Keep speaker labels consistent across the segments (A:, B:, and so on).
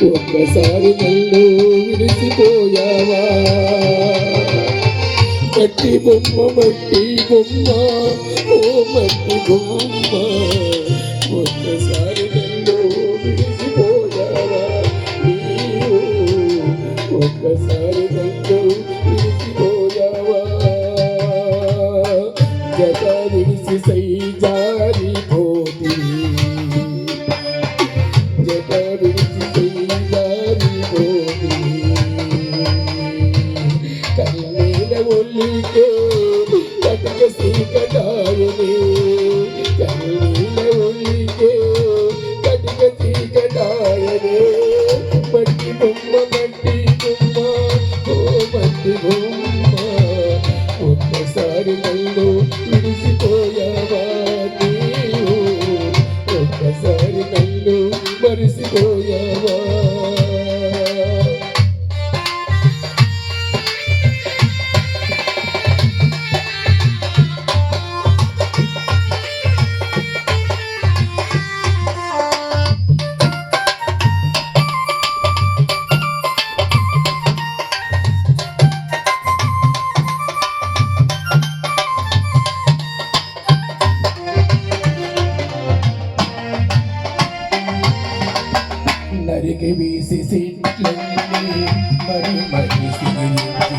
A: ఒక్కసారి నన్ను విడిసిపోయావా మట్టి బొమ్మ మట్టి బొమ్మ ఓ మట్టి బొమ్మ ఒక్కసారి నన్ను విడిసిపోయావా నీవు ఒక్కసారి నన్ను విడిసిపోయావా జత విడిసి సై జారిపోతి జత విడిసి సై జారిపోతి కన్నీల ఒల్లికే కటక సీకటాయనే కన్నీల ఒల్లికే కటక సీకటాయనే మట్టి బొమ్మ ఓ మట్టి బొమ్మ ఒక్కసారి నన్ను విడిసిపోయావా నీవు ఒక్కసారి నన్ను మరిసిపోయావా నరికి వీసి సిట్లన్నీ మరి మరి సిగిరించి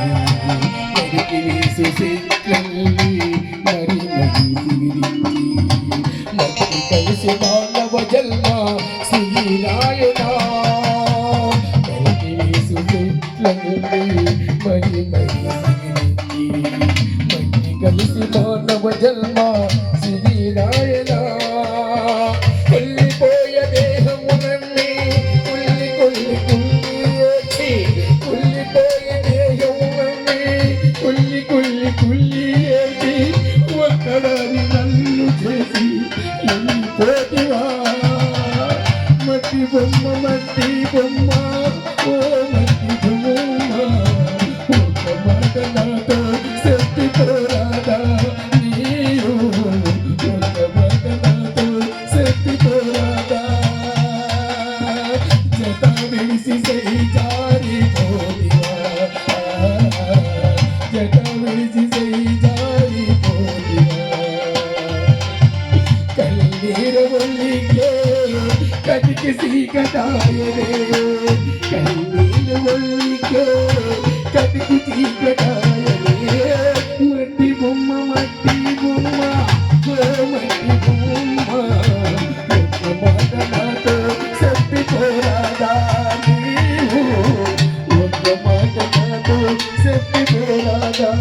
A: నరికి వీసి సిట్లన్నీ మరి మరి సిగిరించి మట్టి కలిసి మానవ జన్మ శ్రీరాయనా నరికి వీసి సిట్లన్నీ మరి మరి సిగిరించి మట్టి కలిసి మానవ జన్మ శ్రీరాయనా మట్టి బొమ్మ ఓ మట్టి బొమ్మ ఒక మాట నాతో చెప్పిపోరాదా నీవు ఒక మాట నాతో చెప్పిపోరాదా జత విడిసి సై జారిపోతివా జత విడిసి సై జారిపోతివా కన్నీరు ఒల్లికే కటికి సీకటాయనే కన్నీళ్ళు ఒల్లికే కటికి సీకటాయనే మట్టి బొమ్మ మట్టి బొమ్మ మట్టి బొమ్మ ఒక్క మాట నాతో చెప్పిపోరాదా నీవు ఒక్క మాట నాతో చెప్పిపోరాదా